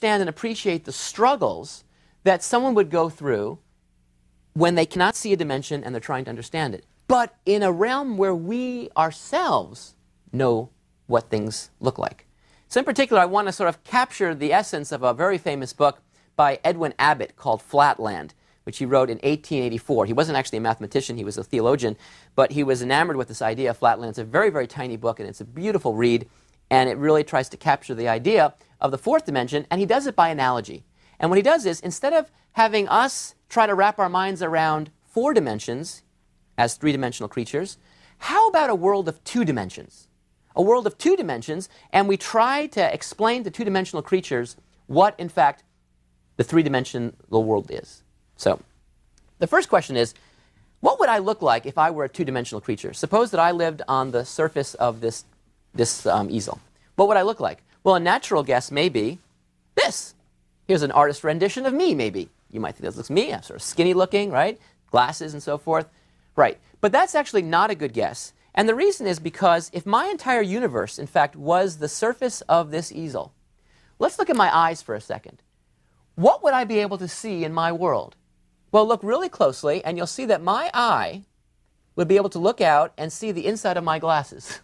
understand and appreciate the struggles that someone would go through when they cannot see a dimension and they're trying to understand it. But in a realm where we ourselves know what things look like. So in particular, I want to sort of capture the essence of a very famous book by Edwin Abbott called Flatland, which he wrote in 1884. He wasn't actually a mathematician, he was a theologian, but he was enamored with this idea of flatland. It's a very, very tiny book, and it's a beautiful read, and it really tries to capture the idea of the fourth dimension, and he does it by analogy. And what he does is, instead of having us try to wrap our minds around 4 dimensions as 3-dimensional creatures, how about a world of 2 dimensions? A world of 2 dimensions, and we try to explain to 2-dimensional creatures what, in fact, the 3-dimensional world is. So, the first question is, what would I look like if I were a 2-dimensional creature? Suppose that I lived on the surface of this easel. What would I look like? Well, a natural guess may be this. Here's an artist rendition of me, maybe. You might think this looks me. I'm sort of skinny looking, right? Glasses and so forth. Right. But that's actually not a good guess. And the reason is because if my entire universe, in fact, was the surface of this easel, let's look at my eyes for a second. What would I be able to see in my world? Well, look really closely, and you'll see that my eye would be able to look out and see the inside of my glasses.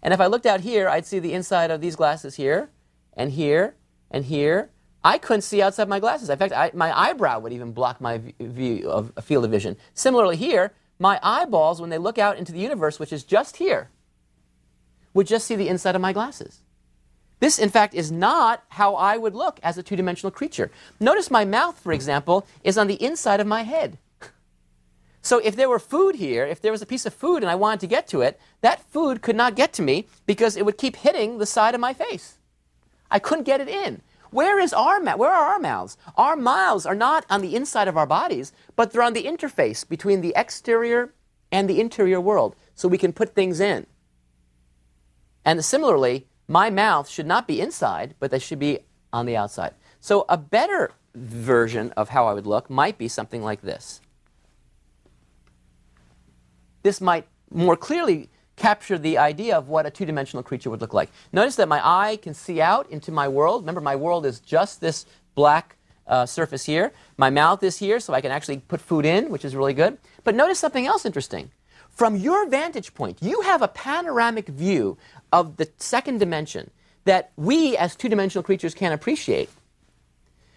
And if I looked out here, I'd see the inside of these glasses here, and here, and here. I couldn't see outside my glasses. In fact, my eyebrow would even block my view of a field of vision. Similarly here, my eyeballs, when they look out into the universe, which is just here, would just see the inside of my glasses. This, in fact, is not how I would look as a 2-dimensional creature. Notice my mouth, for example, is on the inside of my head. So if there were food here, if there was a piece of food and I wanted to get to it, that food could not get to me because it would keep hitting the side of my face. I couldn't get it in. Where are our mouths? Our mouths are not on the inside of our bodies, but they're on the interface between the exterior and the interior world, so we can put things in. And similarly, my mouth should not be inside, but they should be on the outside. So a better version of how I would look might be something like this. This might more clearly capture the idea of what a 2-dimensional creature would look like. Notice that my eye can see out into my world. Remember, my world is just this black surface here. My mouth is here, so I can actually put food in, which is really good. But notice something else interesting. From your vantage point, you have a panoramic view of the second dimension that we as 2-dimensional creatures can't appreciate.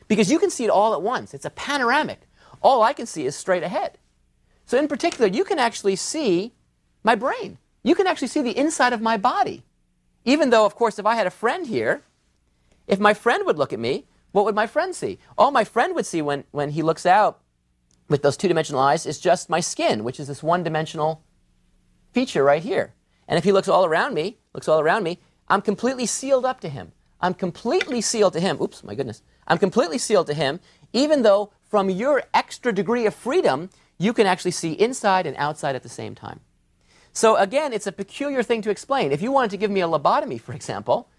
Because you can see it all at once. It's a panoramic. All I can see is straight ahead. So in particular, you can actually see my brain. You can actually see the inside of my body. Even though, of course, if I had a friend here, if my friend would look at me, what would my friend see? All my friend would see when he looks out with those 2-dimensional eyes is just my skin, which is this 1-dimensional feature right here. And if he looks all around me, I'm completely sealed up to him. I'm completely sealed to him. Oops, my goodness. I'm completely sealed to him, even though from your extra degree of freedom, you can actually see inside and outside at the same time. So again, it's a peculiar thing to explain. If you wanted to give me a lobotomy, for example,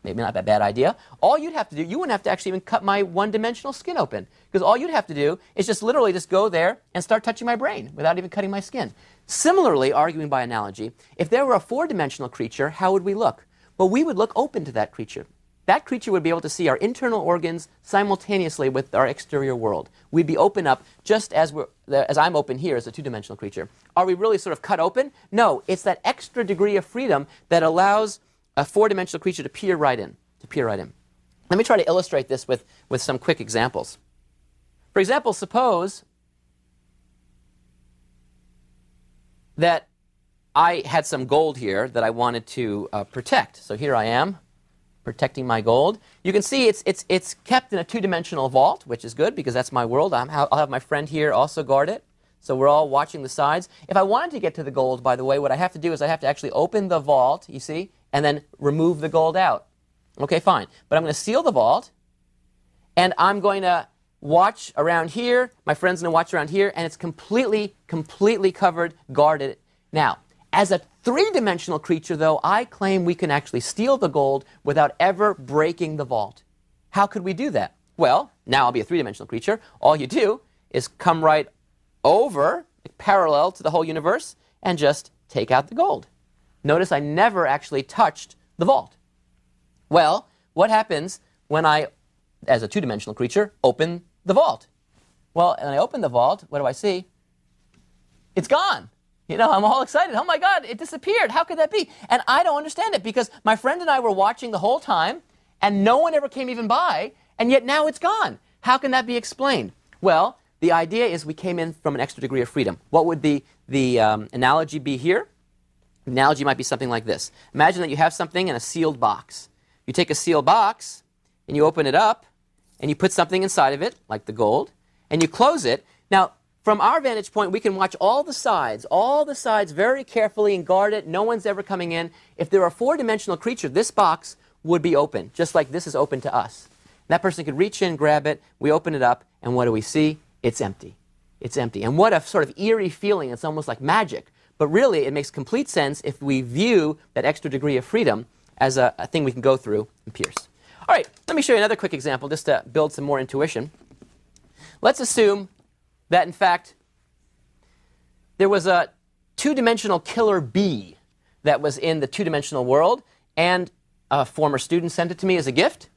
maybe not a bad idea, all you'd have to do, you wouldn't have to actually even cut my 1-dimensional skin open. Because all you'd have to do is just literally just go there and start touching my brain without even cutting my skin. Similarly, arguing by analogy, if there were a 4-dimensional creature, how would we look? Well, we would look open to that creature. That creature would be able to see our internal organs simultaneously with our exterior world. We'd be open up just as I'm open here as a 2-dimensional creature. Are we really sort of cut open? No, it's that extra degree of freedom that allows a 4-dimensional creature to peer right in. Let me try to illustrate this with some quick examples. For example, suppose that I had some gold here that I wanted to protect. So here I am, protecting my gold. You can see it's kept in a 2-dimensional vault, which is good because that's my world. I'll have my friend here also guard it. So we're all watching the sides. If I wanted to get to the gold, by the way, what I have to do is I have to actually open the vault, you see, and then remove the gold out. Okay, fine. But I'm going to seal the vault, and I'm going to watch around here. My friend's going to watch around here, and it's completely covered, guarded. Now, as a 3-dimensional creature, though, I claim we can actually steal the gold without ever breaking the vault. How could we do that? Well, now I'll be a 3-dimensional creature. All you do is come right over, parallel to the whole universe, and just take out the gold. Notice I never actually touched the vault. Well, what happens when I as a two-dimensional creature, open the vault. Well, when I open the vault, what do I see? It's gone. You know, I'm all excited. Oh my God, it disappeared. How could that be? And I don't understand it because my friend and I were watching the whole time and no one ever came even by, and yet now it's gone. How can that be explained? Well, the idea is we came in from an extra degree of freedom. What would the analogy be here? The analogy might be something like this. Imagine that you have something in a sealed box. You take a sealed box and you open it up and you put something inside of it, like the gold, and you close it. Now, from our vantage point, we can watch all the sides very carefully and guard it. No one's ever coming in. If there are a four-dimensional creature, this box would be open, just like this is open to us. That person could reach in, grab it, we open it up, and what do we see? It's empty. It's empty. And what a sort of eerie feeling. It's almost like magic. But really, it makes complete sense if we view that extra degree of freedom as a thing we can go through and pierce. All right, let me show you another quick example just to build some more intuition. Let's assume that, in fact, there was a two-dimensional killer bee that was in the two-dimensional world, and a former student sent it to me as a gift,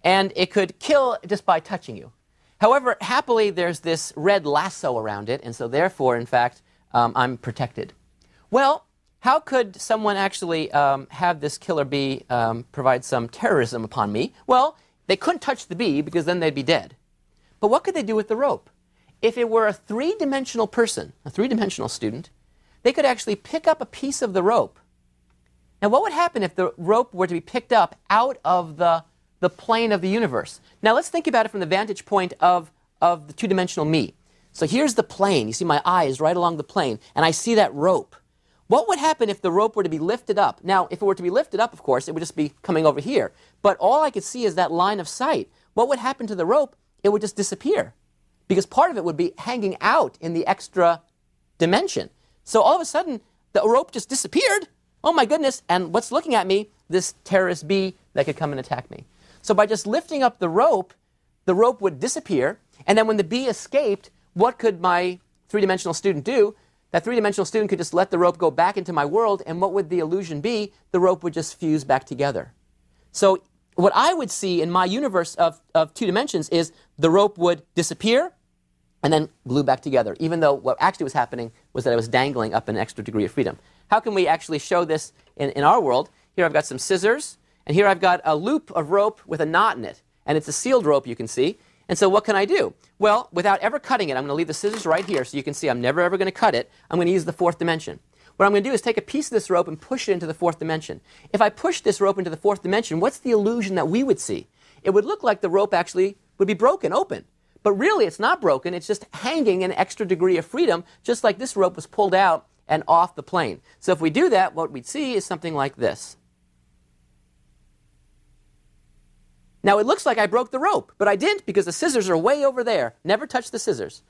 and it could kill just by touching you. However, happily, there's this red lasso around it, and so therefore, in fact, I'm protected. Well, how could someone actually have this killer bee provide some terrorism upon me? Well, they couldn't touch the bee because then they'd be dead. But what could they do with the rope? If it were a three-dimensional person, a three-dimensional student, they could actually pick up a piece of the rope. Now, what would happen if the rope were to be picked up out of the plane of the universe? Now, let's think about it from the vantage point of the two-dimensional me. So here's the plane. You see my eyes right along the plane, and I see that rope. What would happen if the rope were to be lifted up? Now, if it were to be lifted up, of course, it would just be coming over here. But all I could see is that line of sight. What would happen to the rope? It would just disappear, because part of it would be hanging out in the extra dimension. So all of a sudden, the rope just disappeared. Oh my goodness, and what's looking at me? This terrorist bee that could come and attack me. So by just lifting up the rope would disappear, and then when the bee escaped, what could my three-dimensional student do? That three-dimensional student could just let the rope go back into my world, and what would the illusion be? The rope would just fuse back together. So what I would see in my universe of two dimensions is the rope would disappear and then glue back together, even though what actually was happening was that I was dangling up an extra degree of freedom. How can we actually show this in our world? Here I've got some scissors, and here I've got a loop of rope with a knot in it. And it's a sealed rope, you can see. And so what can I do? Well, without ever cutting it, I'm going to leave the scissors right here so you can see I'm never ever going to cut it. I'm going to use the fourth dimension. What I'm going to do is take a piece of this rope and push it into the fourth dimension. If I push this rope into the fourth dimension, what's the illusion that we would see? It would look like the rope actually would be broken open. But really, it's not broken. It's just hanging an extra degree of freedom, just like this rope was pulled out and off the plane. So if we do that, what we'd see is something like this. Now, it looks like I broke the rope, but I didn't because the scissors are way over there. Never touch the scissors.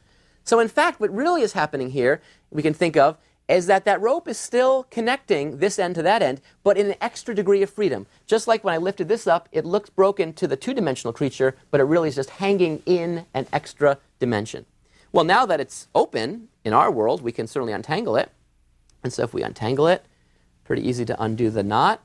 So in fact, what really is happening here, we can think of, is that that rope is still connecting this end to that end, but in an extra degree of freedom. Just like when I lifted this up, it looks broken to the two-dimensional creature, but it really is just hanging in an extra dimension. Well, now that it's open in our world, we can certainly untangle it. And so if we untangle it, pretty easy to undo the knot,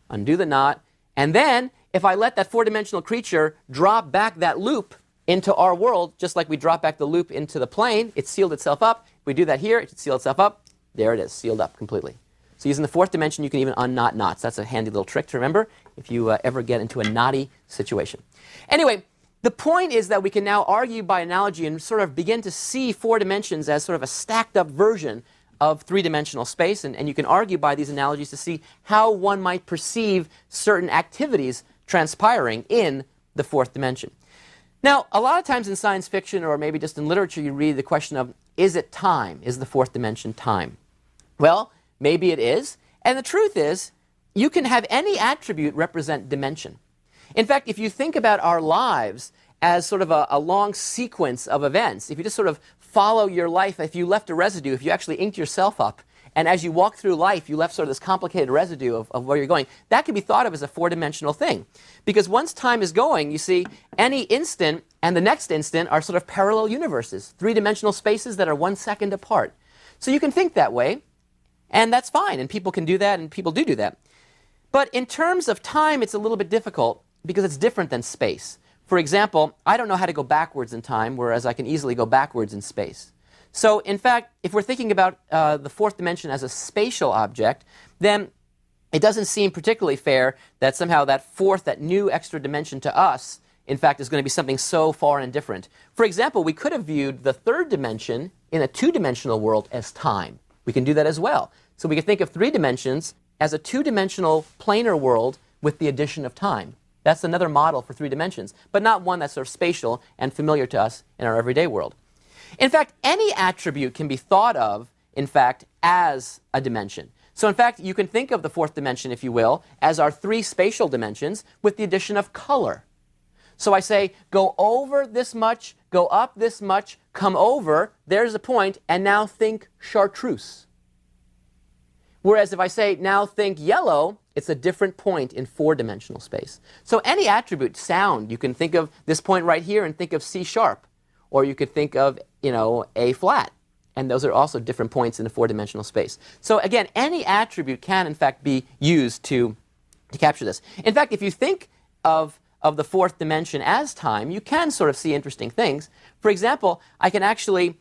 and then if I let that four-dimensional creature drop back that loop into our world, just like we drop back the loop into the plane, it sealed itself up. If we do that here, it should seal itself up. There it is, sealed up completely. So using the fourth dimension, you can even unknot knots. That's a handy little trick to remember if you ever get into a knotty situation. Anyway, the point is that we can now argue by analogy and sort of begin to see four dimensions as sort of a stacked-up version of three-dimensional space. And you can argue by these analogies to see how one might perceive certain activities transpiring in the fourth dimension. Now, a lot of times in science fiction or maybe just in literature, you read the question of, is it time? Is the fourth dimension time? Well, maybe it is. And the truth is, you can have any attribute represent dimension. In fact, if you think about our lives as sort of a long sequence of events, if you just sort of follow your life, if you left a residue, if you actually inked yourself up, and as you walk through life, you left sort of this complicated residue of where you're going, that can be thought of as a four-dimensional thing. Because once time is going, you see, any instant and the next instant are sort of parallel universes, three-dimensional spaces that are 1 second apart. So you can think that way, and that's fine, and people can do that, and people do that. But in terms of time, it's a little bit difficult because it's different than space. For example, I don't know how to go backwards in time, whereas I can easily go backwards in space. So, in fact, if we're thinking about the fourth dimension as a spatial object, then it doesn't seem particularly fair that somehow that new extra dimension to us, in fact, is going to be something so far and different. For example, we could have viewed the third dimension in a two-dimensional world as time. We can do that as well. So we can think of three dimensions as a two-dimensional planar world with the addition of time. That's another model for three dimensions, but not one that's sort of spatial and familiar to us in our everyday world. In fact, any attribute can be thought of, in fact, as a dimension. So in fact, you can think of the fourth dimension, if you will, as our three spatial dimensions with the addition of color. So I say, go over this much, go up this much, come over, there's a point, and now think chartreuse. Whereas if I say, now think yellow, it's a different point in four-dimensional space. So any attribute, sound, you can think of this point right here and think of C sharp. Or you could think of, A flat. And those are also different points in the four-dimensional space. So again, any attribute can, in fact, be used to capture this. In fact, if you think of the fourth dimension as time, you can sort of see interesting things. For example, I can actually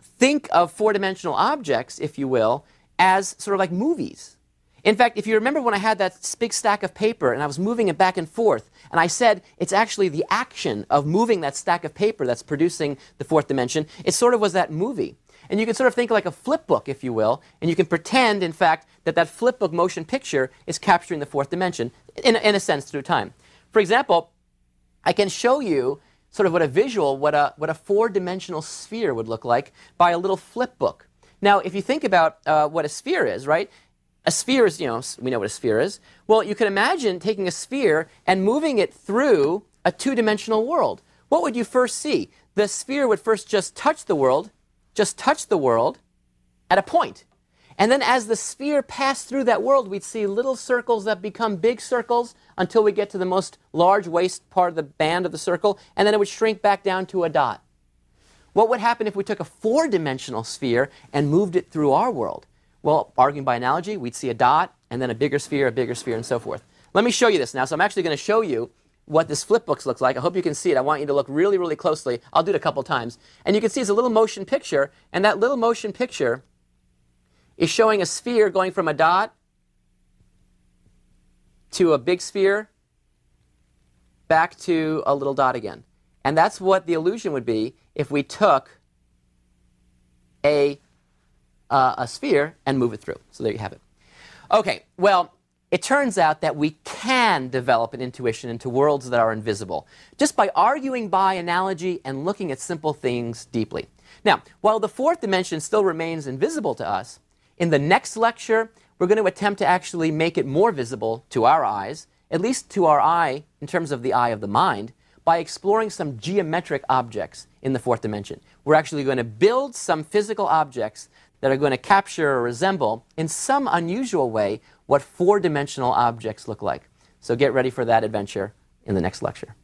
think of four-dimensional objects, if you will, as sort of like movies. In fact, if you remember when I had that big stack of paper and I was moving it back and forth, and I said it's actually the action of moving that stack of paper that's producing the fourth dimension, it sort of was that movie. And you can sort of think like a flip book, if you will, and you can pretend, in fact, that flip book motion picture is capturing the fourth dimension, in a sense, through time. For example, I can show you sort of what a four-dimensional sphere would look like by a little flip book. Now, if you think about what a sphere is, right? A sphere is, we know what a sphere is. Well, you can imagine taking a sphere and moving it through a two-dimensional world. What would you first see? The sphere would first just touch the world at a point. And then as the sphere passed through that world, we'd see little circles that become big circles until we get to the most large waist part of the band of the circle, and then it would shrink back down to a dot. What would happen if we took a four-dimensional sphere and moved it through our world? Well, arguing by analogy, we'd see a dot, and then a bigger sphere, and so forth. Let me show you this now. So I'm actually going to show you what this flip book looks like. I hope you can see it. I want you to look really, really closely. I'll do it a couple times. And you can see it's a little motion picture, and that little motion picture is showing a sphere going from a dot to a big sphere back to a little dot again. And that's what the illusion would be if we took a sphere and move it through. So there you have it. Okay, well, it turns out that we can develop an intuition into worlds that are invisible just by arguing by analogy and looking at simple things deeply. Now, while the fourth dimension still remains invisible to us, in the next lecture, we're going to attempt to actually make it more visible to our eyes, at least to our eye in terms of the eye of the mind, by exploring some geometric objects in the fourth dimension. We're actually going to build some physical objects that are going to capture or resemble, in some unusual way, what four-dimensional objects look like. So get ready for that adventure in the next lecture.